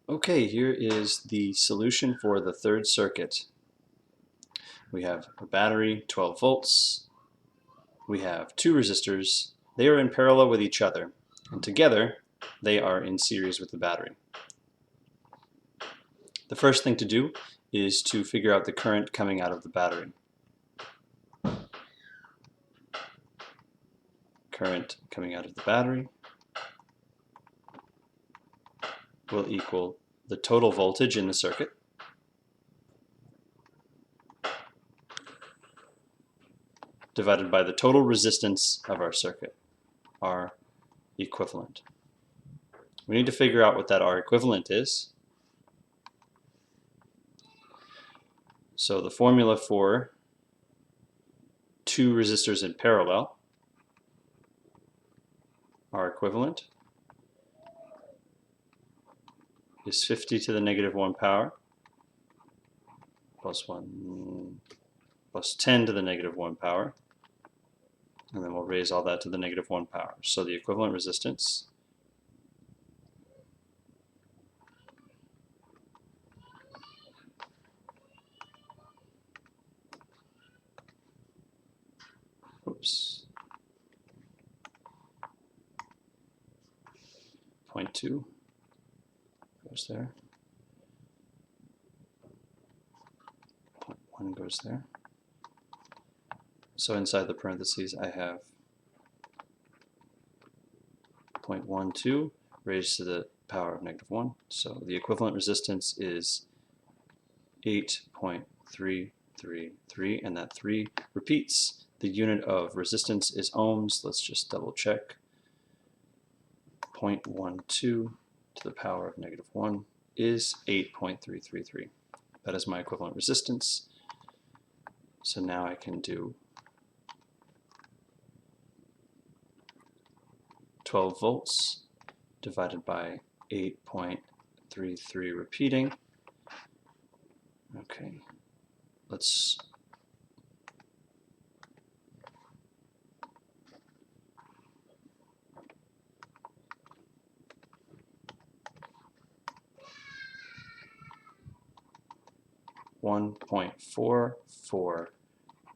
Okay, here is the solution for the third circuit. We have a battery, 12 volts. We have two resistors. They are in parallel with each other, and together they are in series with the battery. The first thing to do is to figure out the current coming out of the battery. Current coming out of the battery will equal the total voltage in the circuit divided by the total resistance of our circuit, R equivalent. We need to figure out what that R equivalent is. So the formula for two resistors in parallel, R equivalent, is 50 to the negative 1 power plus 1 plus 10 to the negative 1 power, and then we'll raise all that to the negative 1 power. So the equivalent resistance oops, 0.2 goes there, 0.1 goes there. So inside the parentheses I have 0.12 raised to the power of negative 1. So the equivalent resistance is 8.333, and that 3 repeats. The unit of resistance is ohms. Let's just double check. 0.12 to the power of negative 1 is 8.333. That is my equivalent resistance. So now I can do 12 volts divided by 8.33 repeating. Okay, let's .44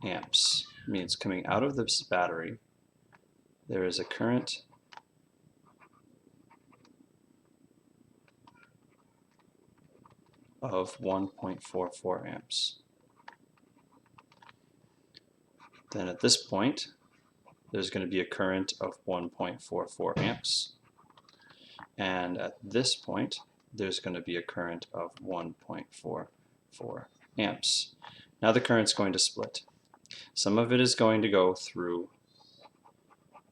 amps means coming out of this battery there is a current of 1.44 amps. Then at this point there's going to be a current of 1.44 amps, and at this point there's going to be a current of 1.44 amps. Now the current's going to split. Some of it is going to go through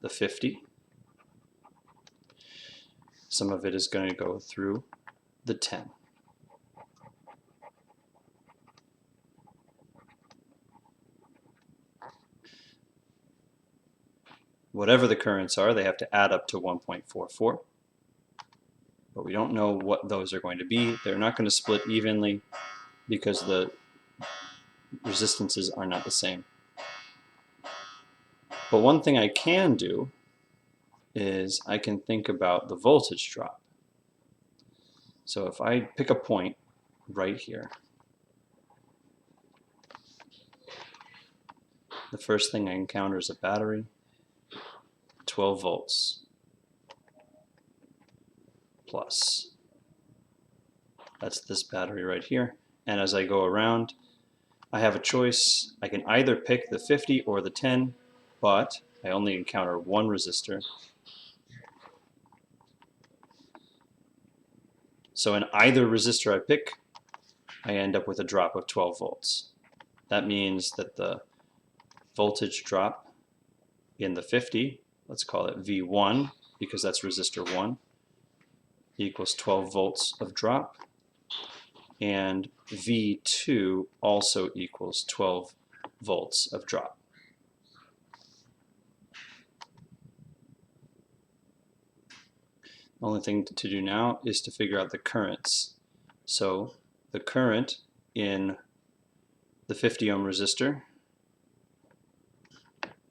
the 50. Some of it is going to go through the 10. Whatever the currents are, they have to add up to 1.44. But we don't know what those are going to be. They're not going to split evenly because the resistances are not the same. But one thing I can do is I can think about the voltage drop. So if I pick a point right here, the first thing I encounter is a battery, 12 volts plus. That's this battery right here. And as I go around, I have a choice. I can either pick the 50 or the 10, but I only encounter one resistor. So in either resistor I pick, I end up with a drop of 12 volts. That means that the voltage drop in the 50, let's call it V1 because that's resistor 1, equals 12 volts of drop, and V2 also equals 12 volts of drop. The only thing to do now is to figure out the currents. So the current in the 50 ohm resistor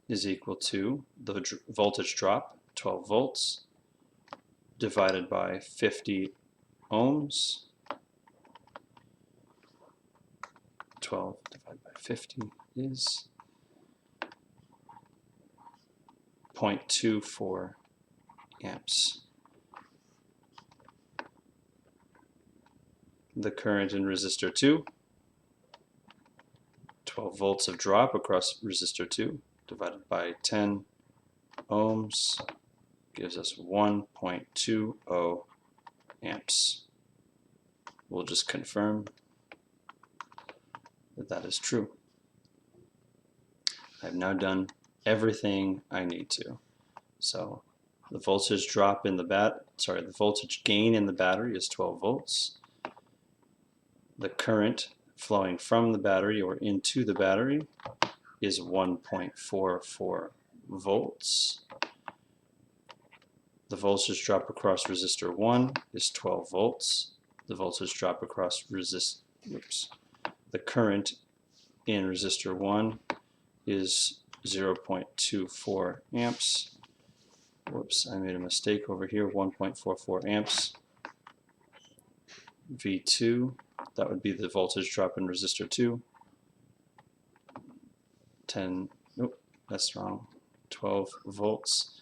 is equal to the voltage drop, 12 volts, divided by 50 ohms. 12 divided by 50 is 0.24 amps. The current in resistor 2, 12 volts of drop across resistor 2 divided by 10 ohms gives us 1.20 amps. We'll just confirm that that is true. I've now done everything I need to. So the voltage drop in the the voltage gain in the battery is 12 volts. The current flowing from the battery or into the battery is 1.44 volts. The voltage drop across resistor 1 is 12 volts. The voltage drop across the current in resistor 1 is 0.24 amps. Whoops, I made a mistake over here, 1.44 amps. V2, that would be the voltage drop in resistor 2. 12 volts.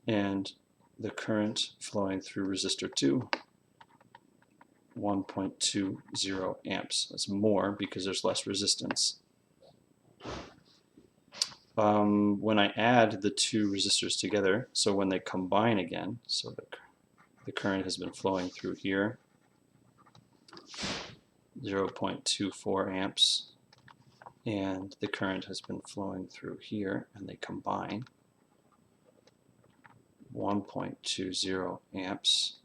And the current flowing through resistor 2, 1.20 amps. That's more because there's less resistance. When I add the two resistors together, so when they combine again, so the current has been flowing through here, 0.24 amps, and the current has been flowing through here, and they combine, 1.20 amps.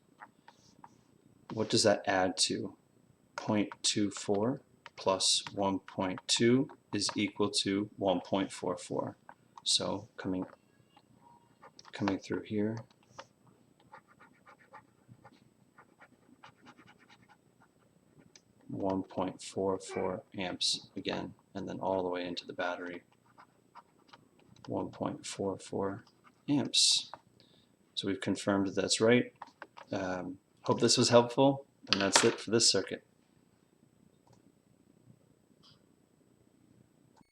What does that add to? 0.24 plus 1.2 is equal to 1.44. So coming through here, .44 amps again, and then all the way into the battery, 1.44 amps. So we've confirmed that that's right. Hope this was helpful, and that's it for this circuit.